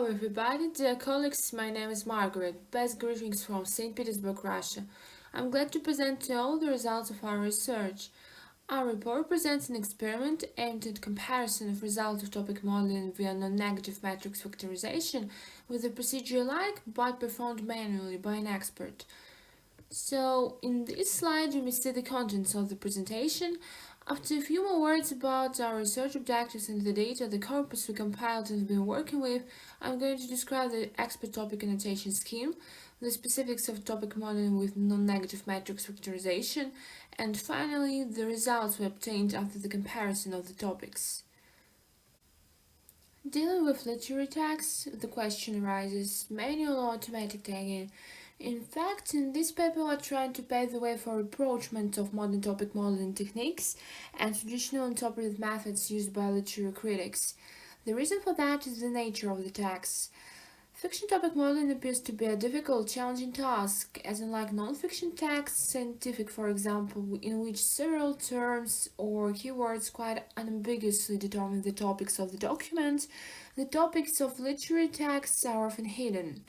Hello everybody, dear colleagues, my name is Margaret. Best greetings from St. Petersburg, Russia. I'm glad to present to you all the results of our research. Our report presents an experiment aimed at comparison of results of topic modeling via non-negative matrix factorization with a procedure alike but performed manually by an expert. So, in this slide you may see the contents of the presentation. After a few more words about our research objectives and the data, the corpus we compiled and have been working with, I'm going to describe the expert topic annotation scheme, the specifics of topic modeling with non-negative matrix factorization, and finally, the results we obtained after the comparison of the topics. Dealing with literary tags, the question arises, manual or automatic tagging? In fact, in this paper we're trying to pave the way for rapprochement of modern topic modeling techniques and traditional interpretive methods used by literary critics. The reason for that is the nature of the tags. Fiction topic modeling appears to be a difficult, challenging task, as unlike non-fiction texts, scientific for example, in which several terms or keywords quite unambiguously determine the topics of the document, the topics of literary texts are often hidden.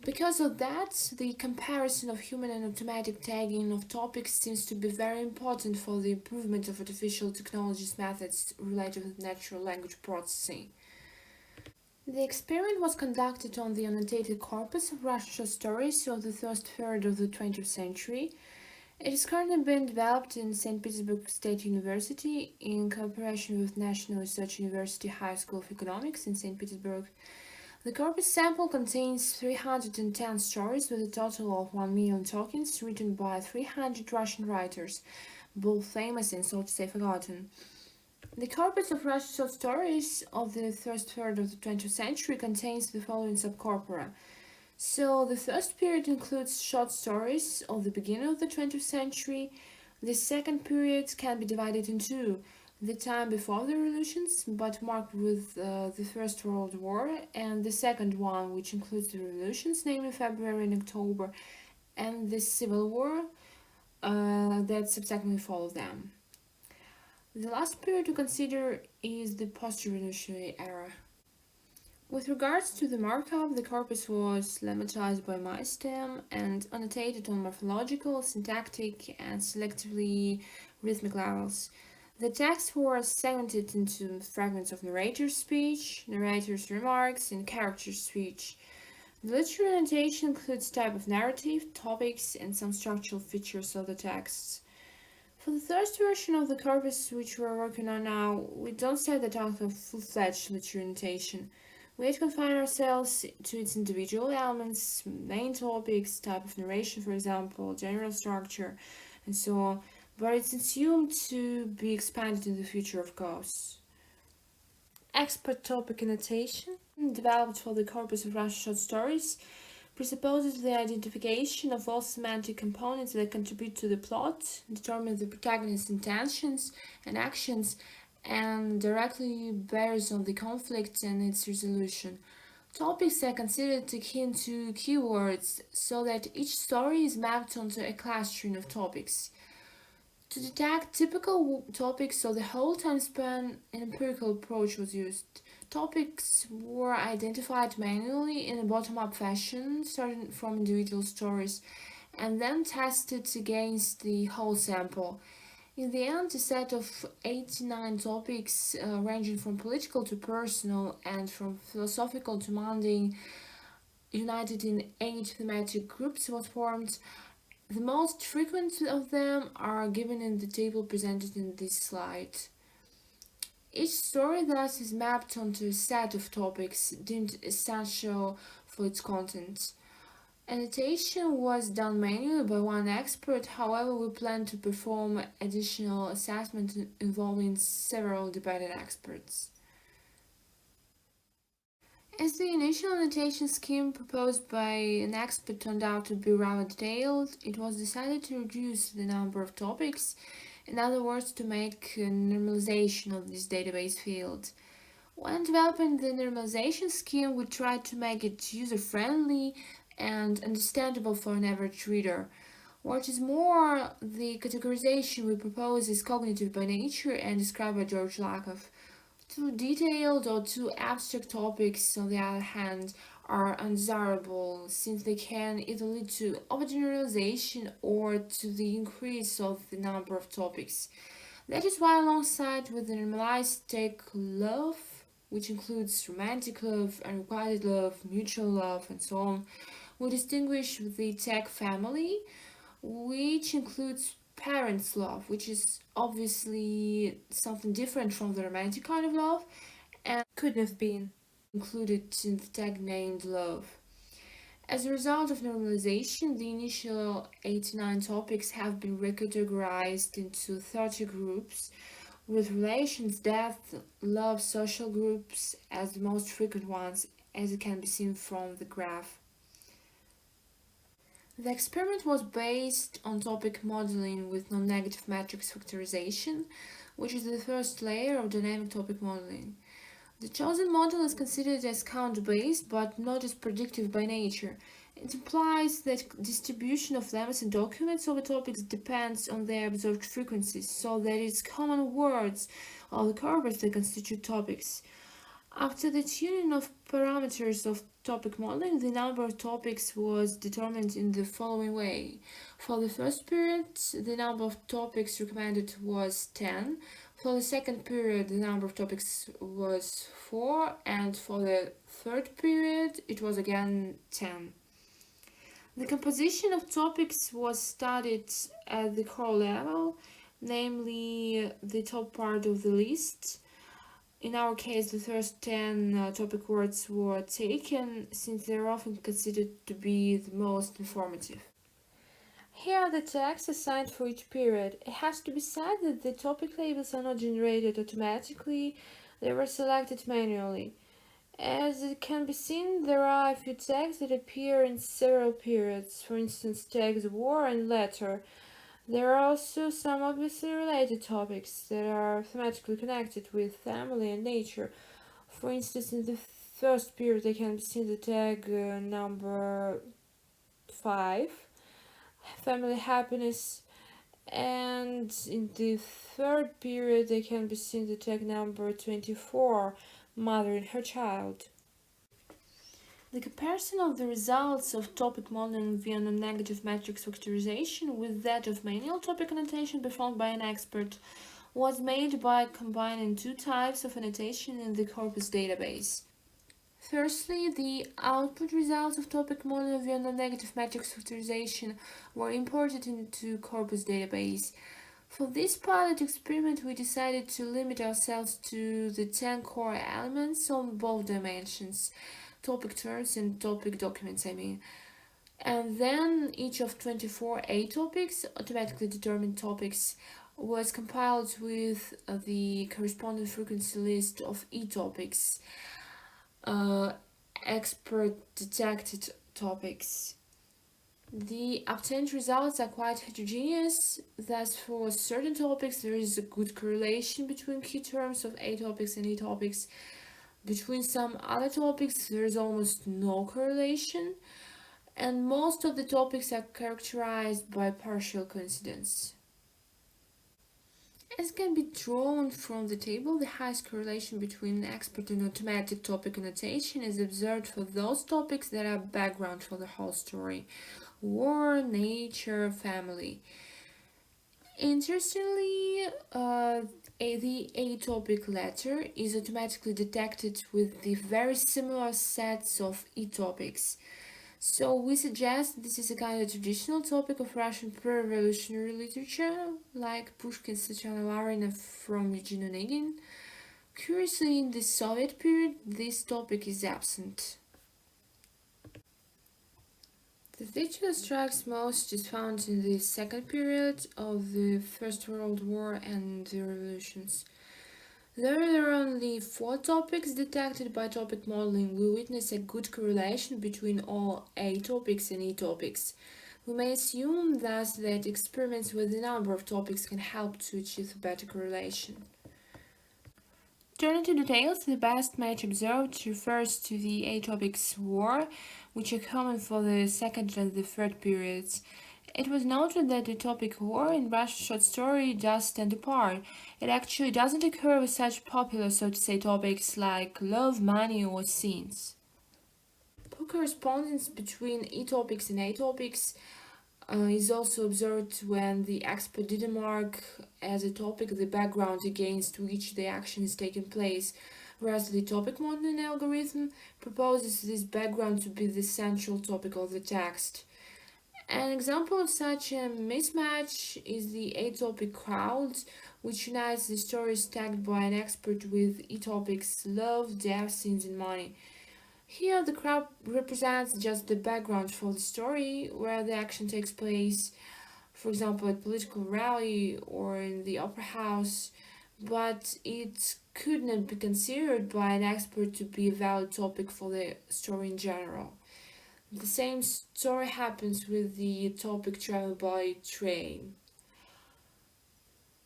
Because of that, the comparison of human and automatic tagging of topics seems to be very important for the improvement of artificial technologies methods related with natural language processing. The experiment was conducted on the annotated corpus of Russian short stories of the first third of the 20th century. It is currently being developed in St. Petersburg State University in cooperation with National Research University High School of Economics in St. Petersburg. The corpus sample contains 310 stories with a total of 1 million tokens written by 300 Russian writers, both famous and so to say forgotten. The corpus of Russian short stories of the first third of the 20th century contains the following subcorpora. So the first period includes short stories of the beginning of the 20th century. The second period can be divided in two. The time before the revolutions, but marked with the First World War, and the second one, which includes the revolutions, namely February and October, and the Civil War that subsequently followed them. The last period to consider is the post-revolutionary era. With regards to the markup, the corpus was lemmatized by MyStem and annotated on morphological, syntactic, and selectively rhythmic levels. The text was segmented into fragments of narrator's speech, narrator's remarks, and character's speech. The literary annotation includes type of narrative, topics, and some structural features of the texts. For the first version of the corpus which we're working on now, we don't set the task of full-fledged literary annotation. We confine ourselves to its individual elements, main topics, type of narration, for example, general structure, and so on. But it's assumed to be expanded in the future, of course. Expert topic annotation, developed for the corpus of Russian short stories, presupposes the identification of all semantic components that contribute to the plot, determine the protagonist's intentions and actions, and directly bears on the conflict and its resolution. Topics are considered akin to keywords, so that each story is mapped onto a clustering of topics. To detect typical topics of the whole time span, an empirical approach was used. Topics were identified manually in a bottom-up fashion, starting from individual stories, and then tested against the whole sample. In the end, a set of 89 topics, ranging from political to personal and from philosophical to mundane, united in 8 thematic groups, was formed. The most frequent of them are given in the table presented in this slide. Each story thus is mapped onto a set of topics deemed essential for its content. Annotation was done manually by one expert, however we plan to perform additional assessment involving several dependent experts. As the initial annotation scheme proposed by an expert turned out to be rather detailed, it was decided to reduce the number of topics, in other words, to make a normalization of this database field. When developing the normalization scheme, we tried to make it user-friendly and understandable for an average reader. What is more, the categorization we propose is cognitive by nature and described by George Lakoff. To Too detailed or too abstract topics, on the other hand, are undesirable since they can either lead to overgeneralization or to the increase of the number of topics. That is why, alongside with the normalized take love, which includes romantic love, unrequited love, mutual love, and so on, we distinguish the tag family, which includes parents' love, which is obviously something different from the romantic kind of love, and could have been included in the tag named love. As a result of normalization, the initial 89 topics have been recategorized into 30 groups, with relations, death, love, social groups as the most frequent ones, as it can be seen from the graph. The experiment was based on topic modeling with non-negative matrix factorization, which is the first layer of dynamic topic modeling. The chosen model is considered as count-based but not as predictive by nature. It implies that distribution of lemmas and documents over topics depends on their observed frequencies, so that it's common words of the corpus that constitute topics. After the tuning of parameters of topic modeling, the number of topics was determined in the following way. For the first period, the number of topics recommended was 10. For the second period, the number of topics was 4, and for the third period, it was again 10. The composition of topics was studied at the core level, namely the top part of the list. In our case, the first 10 topic words were taken, since they are often considered to be the most informative. Here are the tags assigned for each period. It has to be said that the topic labels are not generated automatically, they were selected manually. As it can be seen, there are a few tags that appear in several periods, for instance tags war and letter. There are also some obviously related topics that are thematically connected with family and nature. For instance, in the first period they can be seen the tag number 5, family happiness, and in the third period they can be seen the tag number 24, mother and her child. The comparison of the results of topic modeling via non-negative matrix factorization with that of manual topic annotation performed by an expert was made by combining two types of annotation in the corpus database. Firstly, the output results of topic modeling via non-negative matrix factorization were imported into corpus database. For this pilot experiment, we decided to limit ourselves to the 10 core elements on both dimensions, topic terms and topic documents, and then each of 24 A topics, automatically determined topics, was compiled with the corresponding frequency list of E topics, expert detected topics. The obtained results are quite heterogeneous, thus for certain topics there is a good correlation between key terms of A topics and E topics. Between some other topics there is almost no correlation, and most of the topics are characterized by partial coincidence. As can be drawn from the table, the highest correlation between expert and automatic topic annotation is observed for those topics that are background for the whole story: war, nature, family. Interestingly, the A topic letter is automatically detected with the very similar sets of E topics. So we suggest this is a kind of traditional topic of Russian pre-revolutionary literature, like Pushkin's Tatyana Varina from Eugene Onegin. Curiously, in the Soviet period, this topic is absent. The feature that strikes most is found in the second period of the First World War and the revolutions. Though there are only 4 topics detected by topic modeling, we witness a good correlation between all A topics and E topics. We may assume thus that experiments with the number of topics can help to achieve a better correlation. Turning to details, the best match observed refers to the A topics war, which are common for the second and the third periods. It was noted that the topic war in Russian short story does stand apart. It actually doesn't occur with such popular, so to say, topics like love, money, or scenes. Poor correspondence between e-topics and a-topics is also observed when the expert didn't mark as a topic the background against which the action is taking place, whereas the topic modeling algorithm proposes this background to be the central topic of the text. An example of such a mismatch is the atopic crowd, which unites the stories tagged by an expert with e-topics love, death, scenes, and money. Here, the crowd represents just the background for the story, where the action takes place, for example, at a political rally or in the opera house, but it could not be considered by an expert to be a valid topic for the story in general. The same story happens with the topic travel by train.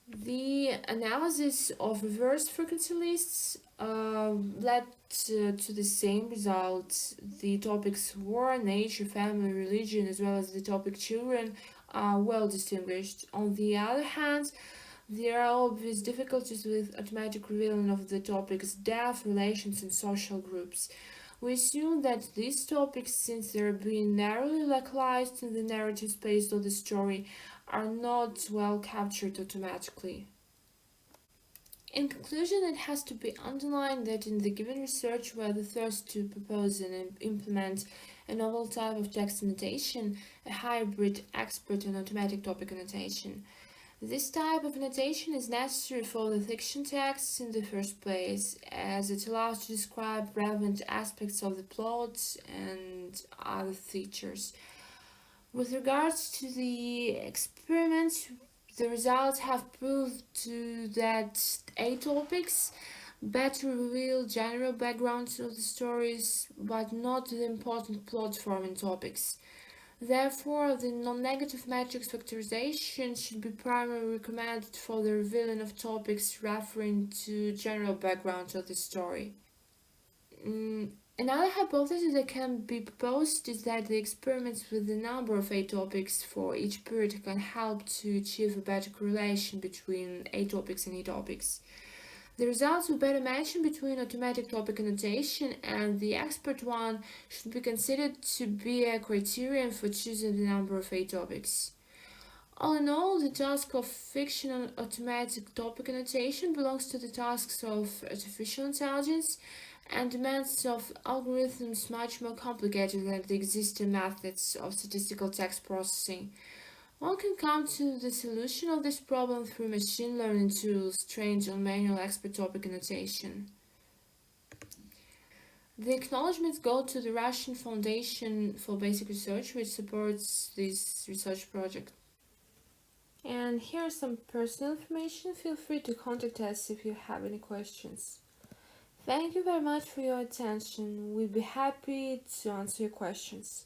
The analysis of reverse frequency lists led to the same result. The topics war, nature, family, religion, as well as the topic children are well distinguished. On the other hand, there are obvious difficulties with automatic revealing of the topics death, relations, and social groups. We assume that these topics, since they're being narrowly localized in the narrative space of the story, are not well captured automatically. In conclusion, it has to be underlined that in the given research where the thirst to propose and implement a novel type of text annotation, a hybrid expert and automatic topic annotation, this type of annotation is necessary for the fiction texts in the first place, as it allows to describe relevant aspects of the plot and other features. With regards to the experiments, the results have proved that a-topics better reveal general backgrounds of the stories, but not the important plot-forming topics. Therefore, the non-negative matrix factorization should be primarily recommended for the revealing of topics referring to general background of the story. Another hypothesis that can be proposed is that the experiments with the number of a-topics for each period can help to achieve a better correlation between a-topics and e-topics. The results of better matching between automatic topic annotation and the expert one should be considered to be a criterion for choosing the number of a-topics. All in all, the task of fictional automatic topic annotation belongs to the tasks of artificial intelligence and demands of algorithms much more complicated than the existing methods of statistical text processing. One can come to the solution of this problem through machine learning tools trained on manual expert topic annotation. The acknowledgements go to the Russian Foundation for Basic Research, which supports this research project. And here are some personal information. Feel free to contact us if you have any questions. Thank you very much for your attention. We'll be happy to answer your questions.